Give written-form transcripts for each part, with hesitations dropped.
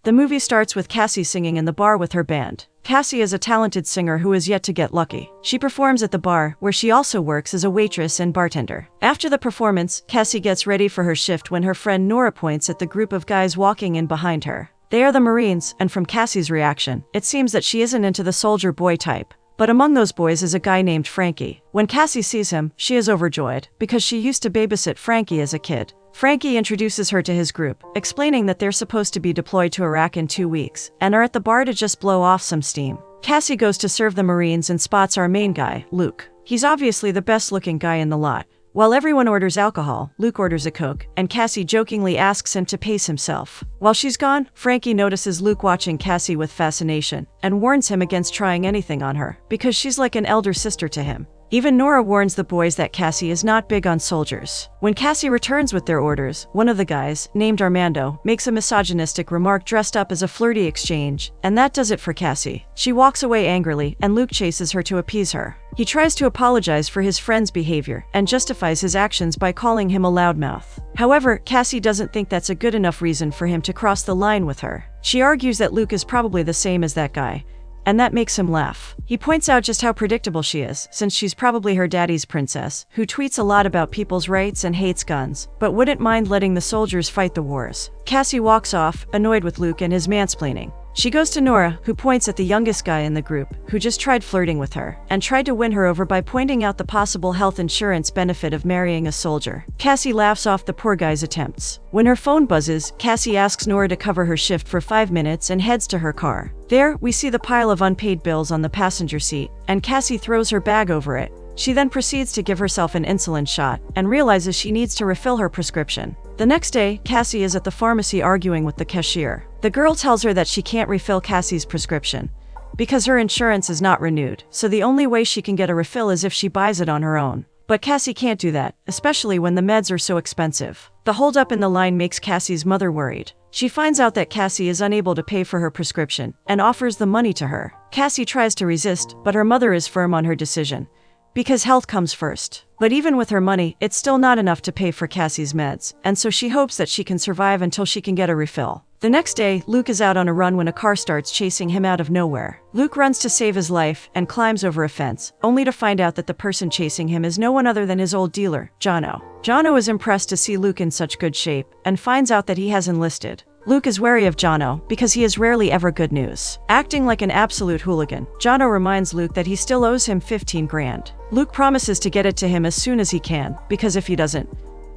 The movie starts with Cassie singing in the bar with her band. Cassie is a talented singer who is yet to get lucky. She performs at the bar, where she also works as a waitress and bartender. After the performance, Cassie gets ready for her shift when her friend Nora points at the group of guys walking in behind her. They are the Marines, and from Cassie's reaction, it seems that she isn't into the soldier boy type. But among those boys is a guy named Frankie. When Cassie sees him, she is overjoyed, because she used to babysit Frankie as a kid. Frankie introduces her to his group, explaining that they're supposed to be deployed to Iraq in 2 weeks, and are at the bar to just blow off some steam. Cassie goes to serve the Marines and spots our main guy, Luke. He's obviously the best-looking guy in the lot. While everyone orders alcohol, Luke orders a Coke, and Cassie jokingly asks him to pace himself. While she's gone, Frankie notices Luke watching Cassie with fascination, and warns him against trying anything on her, because she's like an elder sister to him. Even Nora warns the boys that Cassie is not big on soldiers. When Cassie returns with their orders, one of the guys, named Armando, makes a misogynistic remark dressed up as a flirty exchange, and that does it for Cassie. She walks away angrily, and Luke chases her to appease her. He tries to apologize for his friend's behavior, and justifies his actions by calling him a loudmouth. However, Cassie doesn't think that's a good enough reason for him to cross the line with her. She argues that Luke is probably the same as that guy, and that makes him laugh. He points out just how predictable she is, since she's probably her daddy's princess, who tweets a lot about people's rights and hates guns, but wouldn't mind letting the soldiers fight the wars. Cassie walks off, annoyed with Luke and his mansplaining. She goes to Nora, who points at the youngest guy in the group, who just tried flirting with her, and tried to win her over by pointing out the possible health insurance benefit of marrying a soldier. Cassie laughs off the poor guy's attempts. When her phone buzzes, Cassie asks Nora to cover her shift for 5 minutes and heads to her car. There, we see the pile of unpaid bills on the passenger seat, and Cassie throws her bag over it. She then proceeds to give herself an insulin shot, and realizes she needs to refill her prescription. The next day, Cassie is at the pharmacy arguing with the cashier. The girl tells her that she can't refill Cassie's prescription, because her insurance is not renewed, so the only way she can get a refill is if she buys it on her own. But Cassie can't do that, especially when the meds are so expensive. The holdup in the line makes Cassie's mother worried. She finds out that Cassie is unable to pay for her prescription, and offers the money to her. Cassie tries to resist, but her mother is firm on her decision, because health comes first. But even with her money, it's still not enough to pay for Cassie's meds, and so she hopes that she can survive until she can get a refill. The next day, Luke is out on a run when a car starts chasing him out of nowhere. Luke runs to save his life and climbs over a fence, only to find out that the person chasing him is no one other than his old dealer, Jono. Jono is impressed to see Luke in such good shape, and finds out that he has enlisted. Luke is wary of Jono, because he is rarely ever good news. Acting like an absolute hooligan, Jono reminds Luke that he still owes him 15 grand. Luke promises to get it to him as soon as he can, because if he doesn't,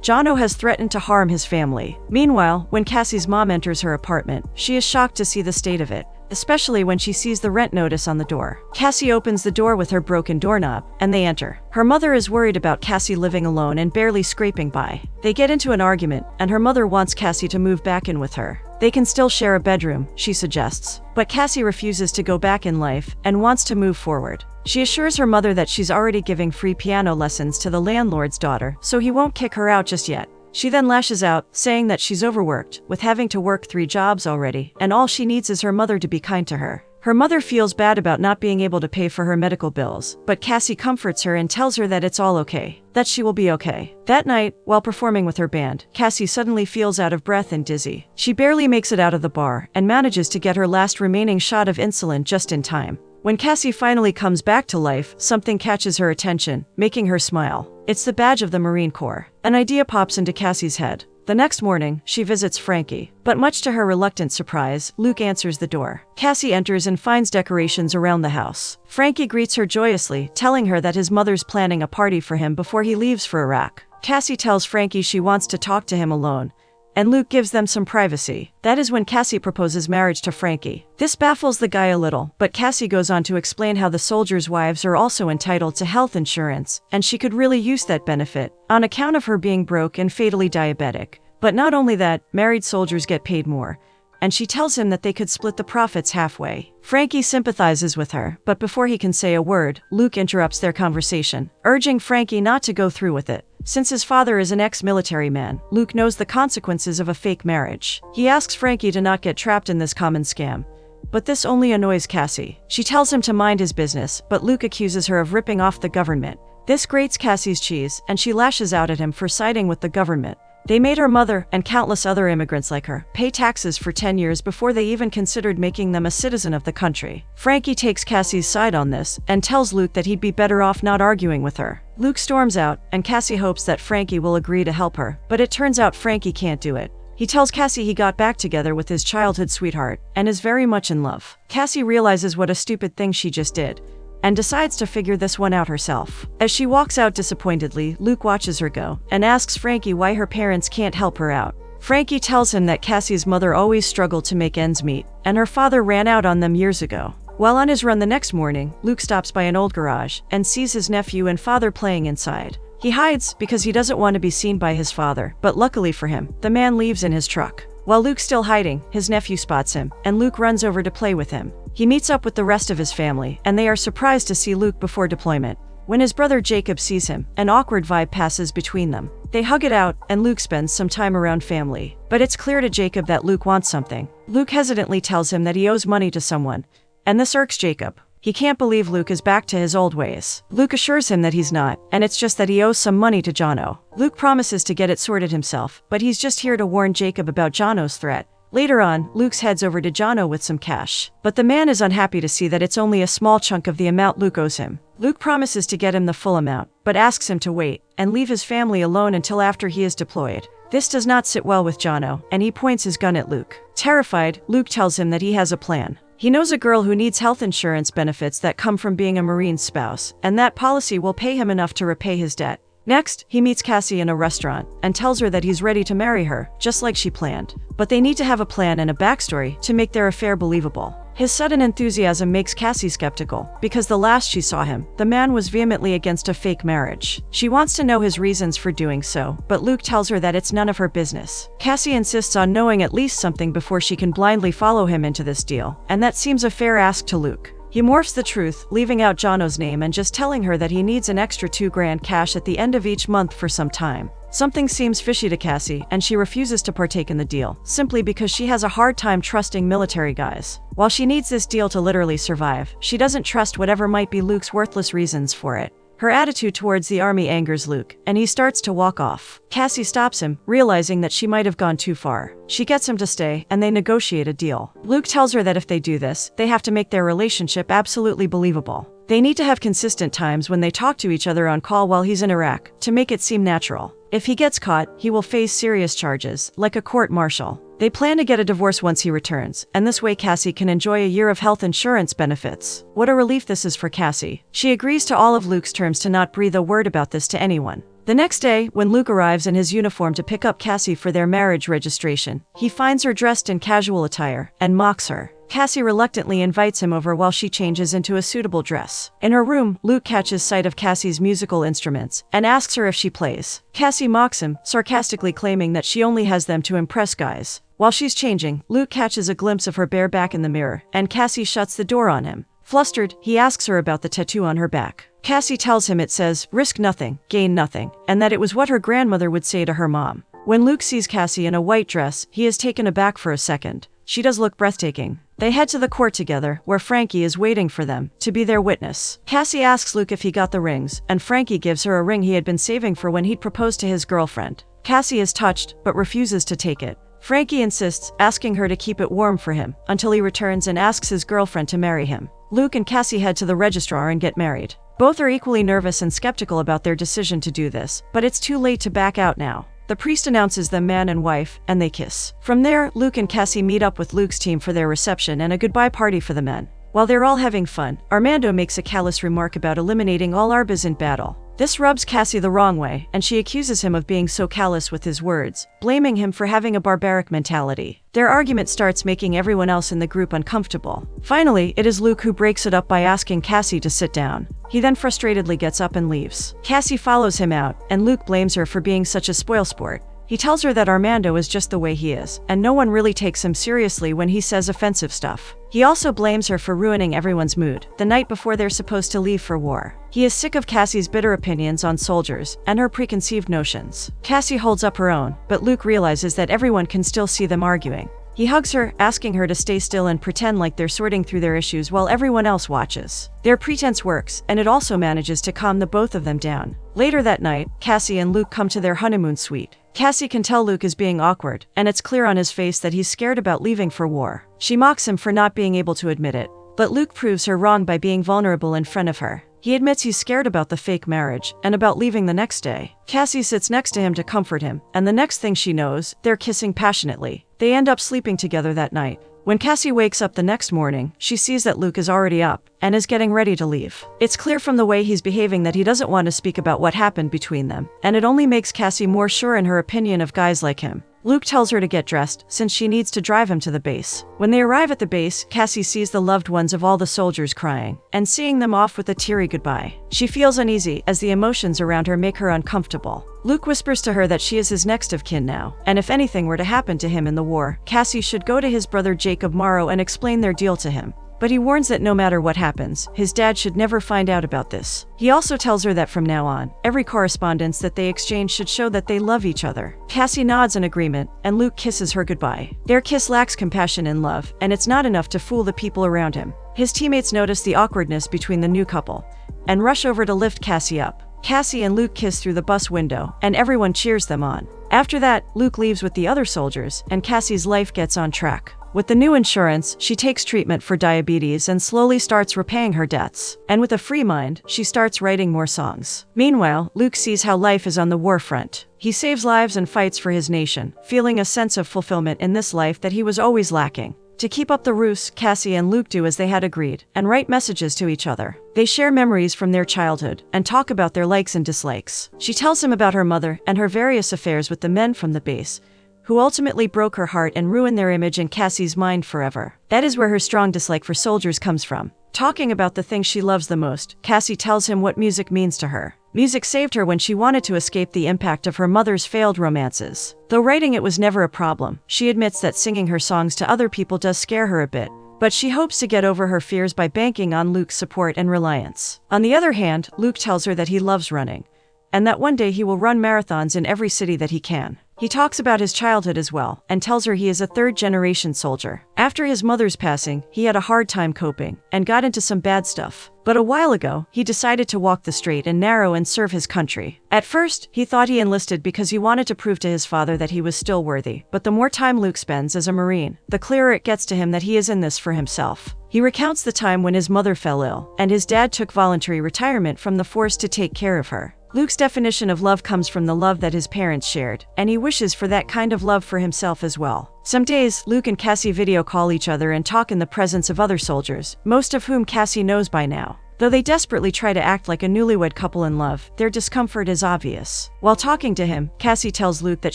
Jono has threatened to harm his family. Meanwhile, when Cassie's mom enters her apartment, she is shocked to see the state of it, especially when she sees the rent notice on the door. Cassie opens the door with her broken doorknob, and they enter. Her mother is worried about Cassie living alone and barely scraping by. They get into an argument, and her mother wants Cassie to move back in with her. They can still share a bedroom, she suggests. But Cassie refuses to go back in life, and wants to move forward. She assures her mother that she's already giving free piano lessons to the landlord's daughter, so he won't kick her out just yet. She then lashes out, saying that she's overworked, with having to work 3 jobs already, and all she needs is her mother to be kind to her. Her mother feels bad about not being able to pay for her medical bills, but Cassie comforts her and tells her that it's all okay, that she will be okay. That night, while performing with her band, Cassie suddenly feels out of breath and dizzy. She barely makes it out of the bar, and manages to get her last remaining shot of insulin just in time. When Cassie finally comes back to life, something catches her attention, making her smile. It's the badge of the Marine Corps. An idea pops into Cassie's head. The next morning, she visits Frankie, but much to her reluctant surprise, Luke answers the door. Cassie enters and finds decorations around the house. Frankie greets her joyously, telling her that his mother's planning a party for him before he leaves for Iraq. Cassie tells Frankie she wants to talk to him alone, and Luke gives them some privacy. That is when Cassie proposes marriage to Frankie. This baffles the guy a little, but Cassie goes on to explain how the soldiers' wives are also entitled to health insurance, and she could really use that benefit, on account of her being broke and fatally diabetic. But not only that, married soldiers get paid more, and she tells him that they could split the profits halfway. Frankie sympathizes with her, but before he can say a word, Luke interrupts their conversation, urging Frankie not to go through with it. Since his father is an ex-military man, Luke knows the consequences of a fake marriage. He asks Frankie to not get trapped in this common scam, but this only annoys Cassie. She tells him to mind his business, but Luke accuses her of ripping off the government. This grates Cassie's cheese, and she lashes out at him for siding with the government. They made her mother, and countless other immigrants like her, pay taxes for 10 years before they even considered making them a citizen of the country. Frankie takes Cassie's side on this, and tells Luke that he'd be better off not arguing with her. Luke storms out, and Cassie hopes that Frankie will agree to help her, but it turns out Frankie can't do it. He tells Cassie he got back together with his childhood sweetheart, and is very much in love. Cassie realizes what a stupid thing she just did, and decides to figure this one out herself. As she walks out disappointedly, Luke watches her go, and asks Frankie why her parents can't help her out. Frankie tells him that Cassie's mother always struggled to make ends meet, and her father ran out on them years ago. While on his run the next morning, Luke stops by an old garage, and sees his nephew and father playing inside. He hides because he doesn't want to be seen by his father, but luckily for him, the man leaves in his truck. While Luke's still hiding, his nephew spots him, and Luke runs over to play with him. He meets up with the rest of his family, and they are surprised to see Luke before deployment. When his brother Jacob sees him, an awkward vibe passes between them. They hug it out, and Luke spends some time around family. But it's clear to Jacob that Luke wants something. Luke hesitantly tells him that he owes money to someone, and this irks Jacob. He can't believe Luke is back to his old ways. Luke assures him that he's not, and it's just that he owes some money to Jono. Luke promises to get it sorted himself, but he's just here to warn Jacob about Jono's threat. Later on, Luke heads over to Jono with some cash, but the man is unhappy to see that it's only a small chunk of the amount Luke owes him. Luke promises to get him the full amount, but asks him to wait and leave his family alone until after he is deployed. This does not sit well with Jono, and he points his gun at Luke. Terrified, Luke tells him that he has a plan. He knows a girl who needs health insurance benefits that come from being a Marine's spouse, and that policy will pay him enough to repay his debt. Next, he meets Cassie in a restaurant and tells her that he's ready to marry her, just like she planned. But they need to have a plan and a backstory to make their affair believable. His sudden enthusiasm makes Cassie skeptical, because the last she saw him, the man was vehemently against a fake marriage. She wants to know his reasons for doing so, but Luke tells her that it's none of her business. Cassie insists on knowing at least something before she can blindly follow him into this deal, and that seems a fair ask to Luke. He morphs the truth, leaving out Jono's name and just telling her that he needs an extra $2,000 cash at the end of each month for some time. Something seems fishy to Cassie, and she refuses to partake in the deal, simply because she has a hard time trusting military guys. While she needs this deal to literally survive, she doesn't trust whatever might be Luke's worthless reasons for it. Her attitude towards the army angers Luke, and he starts to walk off. Cassie stops him, realizing that she might have gone too far. She gets him to stay, and they negotiate a deal. Luke tells her that if they do this, they have to make their relationship absolutely believable. They need to have consistent times when they talk to each other on call while he's in Iraq, to make it seem natural. If he gets caught, he will face serious charges, like a court-martial. They plan to get a divorce once he returns, and this way Cassie can enjoy a year of health insurance benefits. What a relief this is for Cassie. She agrees to all of Luke's terms to not breathe a word about this to anyone. The next day, when Luke arrives in his uniform to pick up Cassie for their marriage registration, he finds her dressed in casual attire and mocks her. Cassie reluctantly invites him over while she changes into a suitable dress. In her room, Luke catches sight of Cassie's musical instruments and asks her if she plays. Cassie mocks him, sarcastically claiming that she only has them to impress guys. While she's changing, Luke catches a glimpse of her bare back in the mirror, and Cassie shuts the door on him. Flustered, he asks her about the tattoo on her back. Cassie tells him it says, "Risk nothing, gain nothing," and that it was what her grandmother would say to her mom. When Luke sees Cassie in a white dress, he is taken aback for a second. She does look breathtaking. They head to the court together, where Frankie is waiting for them, to be their witness. Cassie asks Luke if he got the rings, and Frankie gives her a ring he had been saving for when he'd proposed to his girlfriend. Cassie is touched, but refuses to take it. Frankie insists, asking her to keep it warm for him, until he returns and asks his girlfriend to marry him. Luke and Cassie head to the registrar and get married. Both are equally nervous and skeptical about their decision to do this, but it's too late to back out now. The priest announces them man and wife, and they kiss. From there, Luke and Cassie meet up with Luke's team for their reception and a goodbye party for the men. While they're all having fun, Armando makes a callous remark about eliminating all Arbas in battle. This rubs Cassie the wrong way, and she accuses him of being so callous with his words, blaming him for having a barbaric mentality. Their argument starts making everyone else in the group uncomfortable. Finally, it is Luke who breaks it up by asking Cassie to sit down. He then frustratedly gets up and leaves. Cassie follows him out, and Luke blames her for being such a spoilsport. He tells her that Armando is just the way he is, and no one really takes him seriously when he says offensive stuff. He also blames her for ruining everyone's mood the night before they're supposed to leave for war. He is sick of Cassie's bitter opinions on soldiers and her preconceived notions. Cassie holds up her own, but Luke realizes that everyone can still see them arguing. He hugs her, asking her to stay still and pretend like they're sorting through their issues while everyone else watches. Their pretense works, and it also manages to calm the both of them down. Later that night, Cassie and Luke come to their honeymoon suite. Cassie can tell Luke is being awkward, and it's clear on his face that he's scared about leaving for war. She mocks him for not being able to admit it, but Luke proves her wrong by being vulnerable in front of her. He admits he's scared about the fake marriage and about leaving the next day. Cassie sits next to him to comfort him, and the next thing she knows, they're kissing passionately. They end up sleeping together that night. When Cassie wakes up the next morning, she sees that Luke is already up and is getting ready to leave. It's clear from the way he's behaving that he doesn't want to speak about what happened between them, and it only makes Cassie more sure in her opinion of guys like him. Luke tells her to get dressed, since she needs to drive him to the base. When they arrive at the base, Cassie sees the loved ones of all the soldiers crying, and seeing them off with a teary goodbye. She feels uneasy as the emotions around her make her uncomfortable. Luke whispers to her that she is his next of kin now, and if anything were to happen to him in the war, Cassie should go to his brother Jacob Morrow and explain their deal to him. But he warns that no matter what happens, his dad should never find out about this. He also tells her that from now on, every correspondence that they exchange should show that they love each other. Cassie nods in agreement, and Luke kisses her goodbye. Their kiss lacks compassion and love, and it's not enough to fool the people around him. His teammates notice the awkwardness between the new couple, and rush over to lift Cassie up. Cassie and Luke kiss through the bus window, and everyone cheers them on. After that, Luke leaves with the other soldiers, and Cassie's life gets on track. With the new insurance, she takes treatment for diabetes and slowly starts repaying her debts. And with a free mind, she starts writing more songs. Meanwhile, Luke sees how life is on the war front. He saves lives and fights for his nation, feeling a sense of fulfillment in this life that he was always lacking. To keep up the ruse, Cassie and Luke do as they had agreed, and write messages to each other. They share memories from their childhood, and talk about their likes and dislikes. She tells him about her mother and her various affairs with the men from the base, who ultimately broke her heart and ruined their image in Cassie's mind forever. That is where her strong dislike for soldiers comes from. Talking about the thing she loves the most, Cassie tells him what music means to her. Music saved her when she wanted to escape the impact of her mother's failed romances. Though writing it was never a problem, she admits that singing her songs to other people does scare her a bit. But she hopes to get over her fears by banking on Luke's support and reliance. On the other hand, Luke tells her that he loves running, and that one day he will run marathons in every city that he can. He talks about his childhood as well, and tells her he is a third-generation soldier. After his mother's passing, he had a hard time coping, and got into some bad stuff. But a while ago, he decided to walk the straight and narrow and serve his country. At first, he thought he enlisted because he wanted to prove to his father that he was still worthy. But the more time Luke spends as a Marine, the clearer it gets to him that he is in this for himself. He recounts the time when his mother fell ill, and his dad took voluntary retirement from the force to take care of her. Luke's definition of love comes from the love that his parents shared, and he wishes for that kind of love for himself as well. Some days, Luke and Cassie video call each other and talk in the presence of other soldiers, most of whom Cassie knows by now. Though they desperately try to act like a newlywed couple in love, their discomfort is obvious. While talking to him, Cassie tells Luke that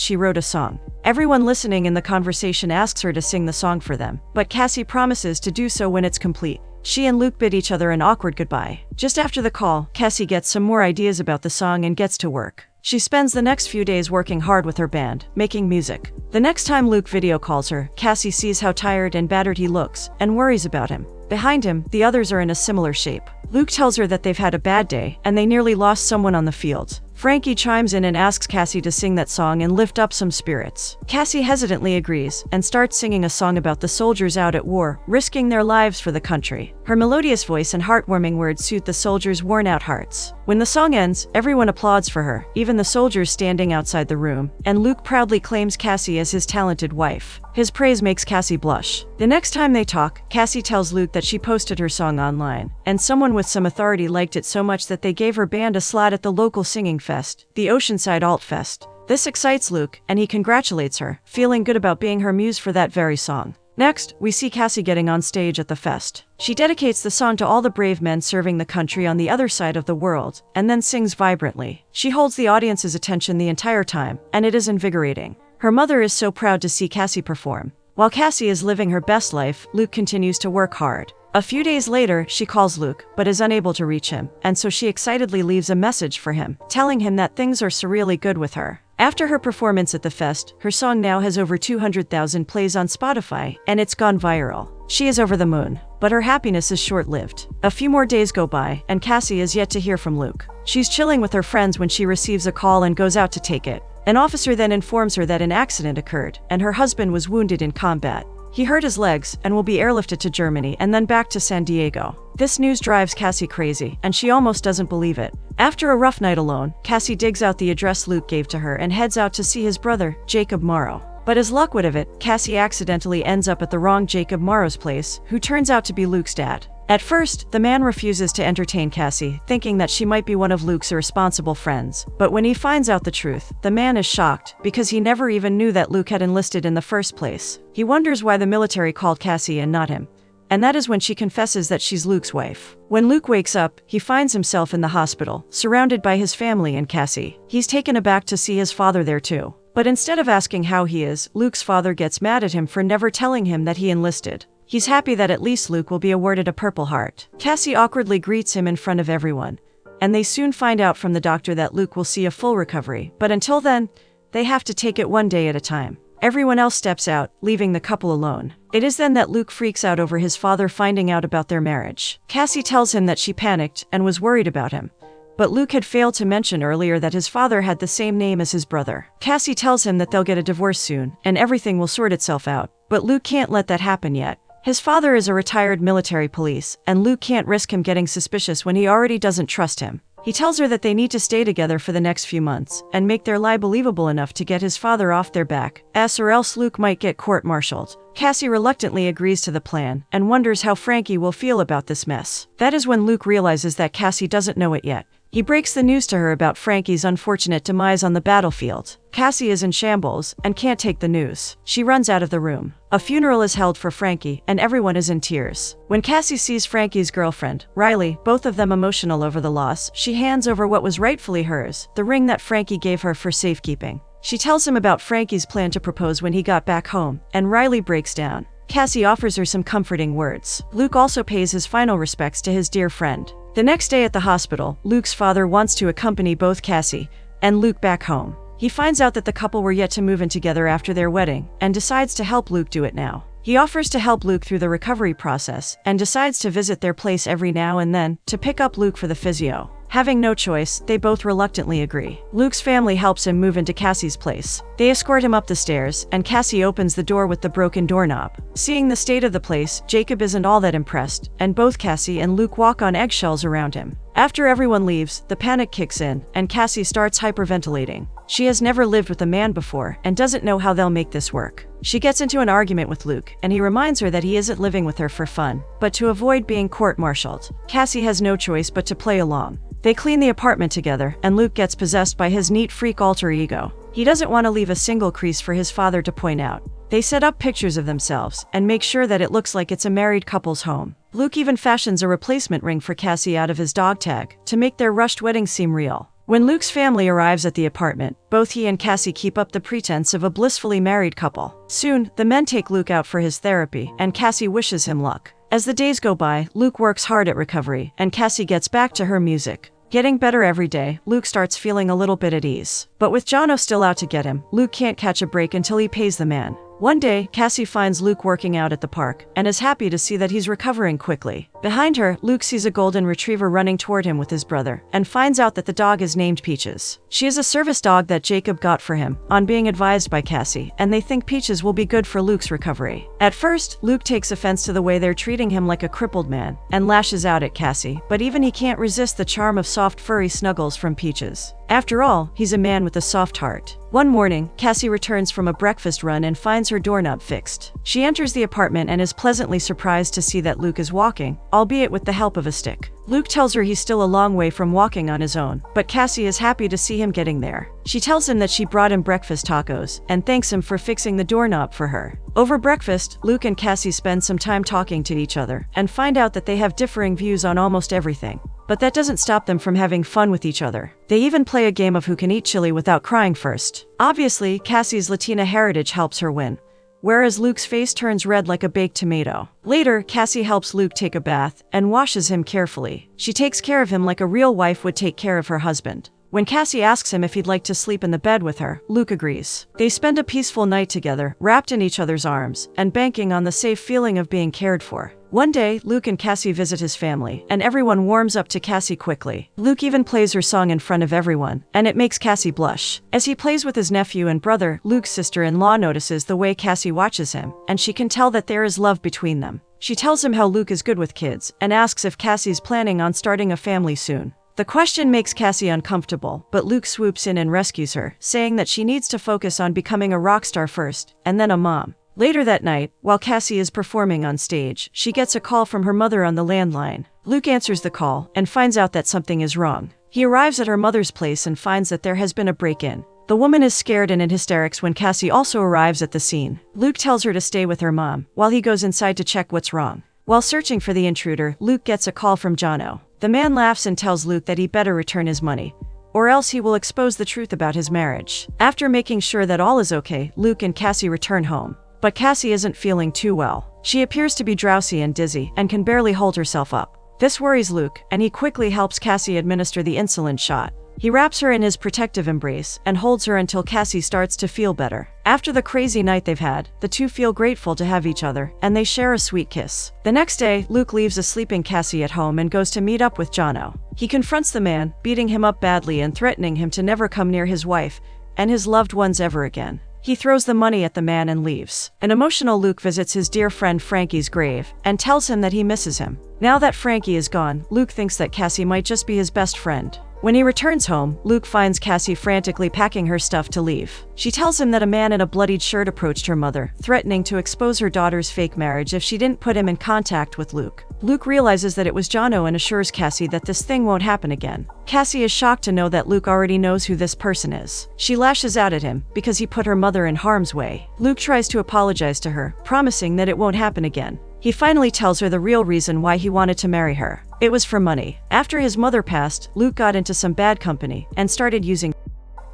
she wrote a song. Everyone listening in the conversation asks her to sing the song for them, but Cassie promises to do so when it's complete. She and Luke bid each other an awkward goodbye. Just after the call, Cassie gets some more ideas about the song and gets to work. She spends the next few days working hard with her band, making music. The next time Luke video calls her, Cassie sees how tired and battered he looks, and worries about him. Behind him, the others are in a similar shape. Luke tells her that they've had a bad day, and they nearly lost someone on the field. Frankie chimes in and asks Cassie to sing that song and lift up some spirits. Cassie hesitantly agrees, and starts singing a song about the soldiers out at war, risking their lives for the country. Her melodious voice and heartwarming words suit the soldiers' worn-out hearts. When the song ends, everyone applauds for her, even the soldiers standing outside the room, and Luke proudly claims Cassie as his talented wife. His praise makes Cassie blush. The next time they talk, Cassie tells Luke that she posted her song online, and someone with some authority liked it so much that they gave her band a slot at the local singing fest, the Oceanside Alt Fest. This excites Luke, and he congratulates her, feeling good about being her muse for that very song. Next, we see Cassie getting on stage at the fest. She dedicates the song to all the brave men serving the country on the other side of the world, and then sings vibrantly. She holds the audience's attention the entire time, and it is invigorating. Her mother is so proud to see Cassie perform. While Cassie is living her best life, Luke continues to work hard. A few days later, she calls Luke, but is unable to reach him, and so she excitedly leaves a message for him, telling him that things are surreally good with her. After her performance at the fest, her song now has over 200,000 plays on Spotify, and it's gone viral. She is over the moon, but her happiness is short-lived. A few more days go by, and Cassie is yet to hear from Luke. She's chilling with her friends when she receives a call and goes out to take it. An officer then informs her that an accident occurred, and her husband was wounded in combat. He hurt his legs and will be airlifted to Germany and then back to San Diego. This news drives Cassie crazy, and she almost doesn't believe it. After a rough night alone, Cassie digs out the address Luke gave to her and heads out to see his brother, Jacob Morrow. But as luck would have it, Cassie accidentally ends up at the wrong Jacob Morrow's place, who turns out to be Luke's dad. At first, the man refuses to entertain Cassie, thinking that she might be one of Luke's irresponsible friends. But when he finds out the truth, the man is shocked, because he never even knew that Luke had enlisted in the first place. He wonders why the military called Cassie and not him. And that is when she confesses that she's Luke's wife. When Luke wakes up, he finds himself in the hospital, surrounded by his family and Cassie. He's taken aback to see his father there too. But instead of asking how he is, Luke's father gets mad at him for never telling him that he enlisted. He's happy that at least Luke will be awarded a Purple Heart. Cassie awkwardly greets him in front of everyone, and they soon find out from the doctor that Luke will see a full recovery. But until then, they have to take it one day at a time. Everyone else steps out, leaving the couple alone. It is then that Luke freaks out over his father finding out about their marriage. Cassie tells him that she panicked and was worried about him. But Luke had failed to mention earlier that his father had the same name as his brother. Cassie tells him that they'll get a divorce soon, and everything will sort itself out. But Luke can't let that happen yet. His father is a retired military police, and Luke can't risk him getting suspicious when he already doesn't trust him. He tells her that they need to stay together for the next few months, and make their lie believable enough to get his father off their back, or else Luke might get court-martialed. Cassie reluctantly agrees to the plan, and wonders how Frankie will feel about this mess. That is when Luke realizes that Cassie doesn't know it yet. He breaks the news to her about Frankie's unfortunate demise on the battlefield. Cassie is in shambles, and can't take the news. She runs out of the room. A funeral is held for Frankie, and everyone is in tears. When Cassie sees Frankie's girlfriend, Riley, both of them emotional over the loss, she hands over what was rightfully hers, the ring that Frankie gave her for safekeeping. She tells him about Frankie's plan to propose when he got back home, and Riley breaks down. Cassie offers her some comforting words. Luke also pays his final respects to his dear friend. The next day at the hospital, Luke's father wants to accompany both Cassie and Luke back home. He finds out that the couple were yet to move in together after their wedding, and decides to help Luke do it now. He offers to help Luke through the recovery process, and decides to visit their place every now and then to pick up Luke for the physio. Having no choice, they both reluctantly agree. Luke's family helps him move into Cassie's place. They escort him up the stairs, and Cassie opens the door with the broken doorknob. Seeing the state of the place, Jacob isn't all that impressed, and both Cassie and Luke walk on eggshells around him. After everyone leaves, the panic kicks in, and Cassie starts hyperventilating. She has never lived with a man before, and doesn't know how they'll make this work. She gets into an argument with Luke, and he reminds her that he isn't living with her for fun, but to avoid being court-martialed. Cassie has no choice but to play along. They clean the apartment together, and Luke gets possessed by his neat freak alter ego. He doesn't want to leave a single crease for his father to point out. They set up pictures of themselves, and make sure that it looks like it's a married couple's home. Luke even fashions a replacement ring for Cassie out of his dog tag, to make their rushed wedding seem real. When Luke's family arrives at the apartment, both he and Cassie keep up the pretense of a blissfully married couple. Soon, the men take Luke out for his therapy, and Cassie wishes him luck. As the days go by, Luke works hard at recovery, and Cassie gets back to her music. Getting better every day, Luke starts feeling a little bit at ease. But with Jono still out to get him, Luke can't catch a break until he pays the man. One day, Cassie finds Luke working out at the park, and is happy to see that he's recovering quickly. Behind her, Luke sees a golden retriever running toward him with his brother, and finds out that the dog is named Peaches. She is a service dog that Jacob got for him, on being advised by Cassie, and they think Peaches will be good for Luke's recovery. At first, Luke takes offense to the way they're treating him like a crippled man, and lashes out at Cassie, but even he can't resist the charm of soft furry snuggles from Peaches. After all, he's a man with a soft heart. One morning, Cassie returns from a breakfast run and finds her doorknob fixed. She enters the apartment and is pleasantly surprised to see that Luke is walking, albeit with the help of a stick. Luke tells her he's still a long way from walking on his own, but Cassie is happy to see him getting there. She tells him that she brought him breakfast tacos, and thanks him for fixing the doorknob for her. Over breakfast, Luke and Cassie spend some time talking to each other, and find out that they have differing views on almost everything. But that doesn't stop them from having fun with each other. They even play a game of who can eat chili without crying first. Obviously, Cassie's Latina heritage helps her win, whereas Luke's face turns red like a baked tomato. Later, Cassie helps Luke take a bath, and washes him carefully. She takes care of him like a real wife would take care of her husband. When Cassie asks him if he'd like to sleep in the bed with her, Luke agrees. They spend a peaceful night together, wrapped in each other's arms, and banking on the safe feeling of being cared for. One day, Luke and Cassie visit his family, and everyone warms up to Cassie quickly. Luke even plays her song in front of everyone, and it makes Cassie blush. As he plays with his nephew and brother, Luke's sister-in-law notices the way Cassie watches him, and she can tell that there is love between them. She tells him how Luke is good with kids, and asks if Cassie's planning on starting a family soon. The question makes Cassie uncomfortable, but Luke swoops in and rescues her, saying that she needs to focus on becoming a rock star first, and then a mom. Later that night, while Cassie is performing on stage, she gets a call from her mother on the landline. Luke answers the call and finds out that something is wrong. He arrives at her mother's place and finds that there has been a break-in. The woman is scared and in hysterics when Cassie also arrives at the scene. Luke tells her to stay with her mom, while he goes inside to check what's wrong. While searching for the intruder, Luke gets a call from Jono. The man laughs and tells Luke that he better return his money, or else he will expose the truth about his marriage. After making sure that all is okay, Luke and Cassie return home. But Cassie isn't feeling too well. She appears to be drowsy and dizzy, and can barely hold herself up. This worries Luke, and he quickly helps Cassie administer the insulin shot. He wraps her in his protective embrace, and holds her until Cassie starts to feel better. After the crazy night they've had, the two feel grateful to have each other, and they share a sweet kiss. The next day, Luke leaves a sleeping Cassie at home and goes to meet up with Jono. He confronts the man, beating him up badly and threatening him to never come near his wife and his loved ones ever again. He throws the money at the man and leaves. An emotional Luke visits his dear friend Frankie's grave and tells him that he misses him. Now that Frankie is gone, Luke thinks that Cassie might just be his best friend. When he returns home, Luke finds Cassie frantically packing her stuff to leave. She tells him that a man in a bloodied shirt approached her mother, threatening to expose her daughter's fake marriage if she didn't put him in contact with Luke. Luke realizes that it was Jono and assures Cassie that this thing won't happen again. Cassie is shocked to know that Luke already knows who this person is. She lashes out at him because he put her mother in harm's way. Luke tries to apologize to her, promising that it won't happen again. He finally tells her the real reason why he wanted to marry her. It was for money. After his mother passed, Luke got into some bad company and started using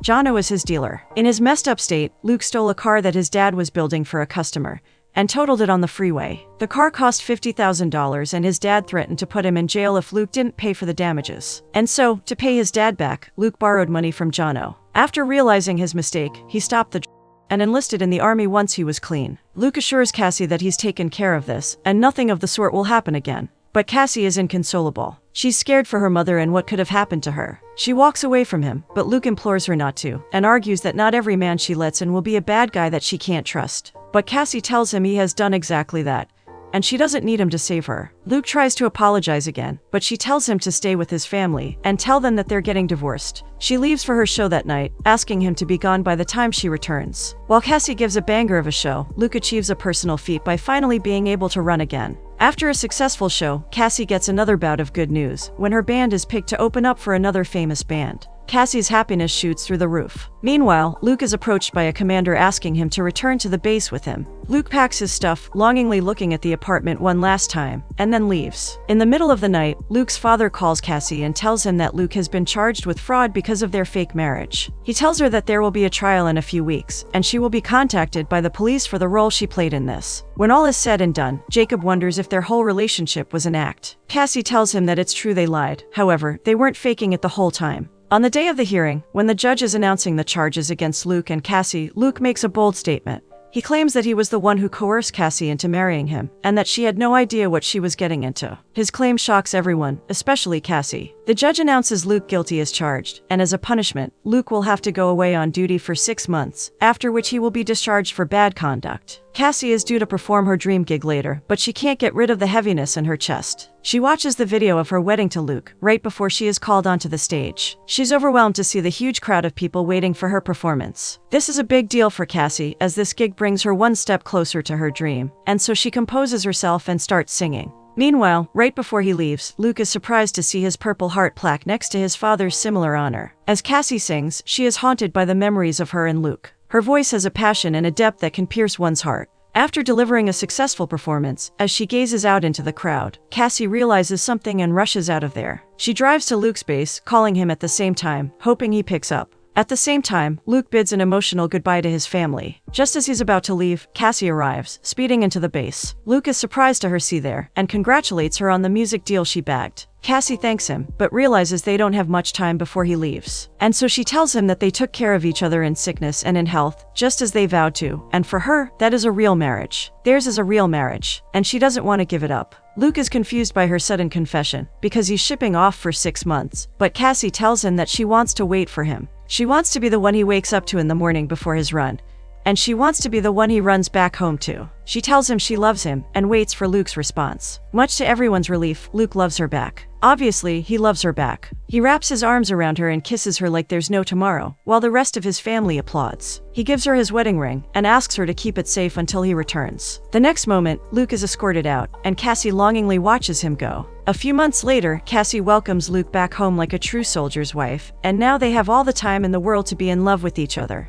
Jono as his dealer. In his messed up state, Luke stole a car that his dad was building for a customer and totaled it on the freeway. The car cost $50,000 and his dad threatened to put him in jail if Luke didn't pay for the damages. And so, to pay his dad back, Luke borrowed money from Jono. After realizing his mistake, he stopped the and enlisted in the army once he was clean. Luke assures Cassie that he's taken care of this, and nothing of the sort will happen again. But Cassie is inconsolable. She's scared for her mother and what could have happened to her. She walks away from him, but Luke implores her not to, and argues that not every man she lets in will be a bad guy that she can't trust. But Cassie tells him he has done exactly that, and she doesn't need him to save her. Luke tries to apologize again, but she tells him to stay with his family and tell them that they're getting divorced. She leaves for her show that night, asking him to be gone by the time she returns. While Cassie gives a banger of a show, Luke achieves a personal feat by finally being able to run again. After a successful show, Cassie gets another bout of good news when her band is picked to open up for another famous band. Cassie's happiness shoots through the roof. Meanwhile, Luke is approached by a commander asking him to return to the base with him. Luke packs his stuff, longingly looking at the apartment one last time, and then leaves. In the middle of the night, Luke's father calls Cassie and tells him that Luke has been charged with fraud because of their fake marriage. He tells her that there will be a trial in a few weeks, and she will be contacted by the police for the role she played in this. When all is said and done, Jacob wonders if their whole relationship was an act. Cassie tells him that it's true they lied. However, they weren't faking it the whole time. On the day of the hearing, when the judge is announcing the charges against Luke and Cassie, Luke makes a bold statement. He claims that he was the one who coerced Cassie into marrying him, and that she had no idea what she was getting into. His claim shocks everyone, especially Cassie. The judge announces Luke guilty as charged, and as a punishment, Luke will have to go away on duty for 6 months, after which he will be discharged for bad conduct. Cassie is due to perform her dream gig later, but she can't get rid of the heaviness in her chest. She watches the video of her wedding to Luke, right before she is called onto the stage. She's overwhelmed to see the huge crowd of people waiting for her performance. This is a big deal for Cassie, as this gig brings her one step closer to her dream, and so she composes herself and starts singing. Meanwhile, right before he leaves, Luke is surprised to see his Purple Heart plaque next to his father's similar honor. As Cassie sings, she is haunted by the memories of her and Luke. Her voice has a passion and a depth that can pierce one's heart. After delivering a successful performance, as she gazes out into the crowd, Cassie realizes something and rushes out of there. She drives to Luke's base, calling him at the same time, hoping he picks up. At the same time, Luke bids an emotional goodbye to his family. Just as he's about to leave, Cassie arrives, speeding into the base. Luke is surprised to her see there, and congratulates her on the music deal she bagged. Cassie thanks him, but realizes they don't have much time before he leaves. And so she tells him that they took care of each other in sickness and in health, just as they vowed to, and for her, that is a real marriage. Theirs is a real marriage, and she doesn't want to give it up. Luke is confused by her sudden confession, because he's shipping off for 6 months, but Cassie tells him that she wants to wait for him. She wants to be the one he wakes up to in the morning before his run, and she wants to be the one he runs back home to. She tells him she loves him and waits for Luke's response. Much to everyone's relief, Luke loves her back. Obviously, he loves her back. He wraps his arms around her and kisses her like there's no tomorrow, while the rest of his family applauds. He gives her his wedding ring and asks her to keep it safe until he returns. The next moment, Luke is escorted out, and Cassie longingly watches him go. A few months later, Cassie welcomes Luke back home like a true soldier's wife, and now they have all the time in the world to be in love with each other.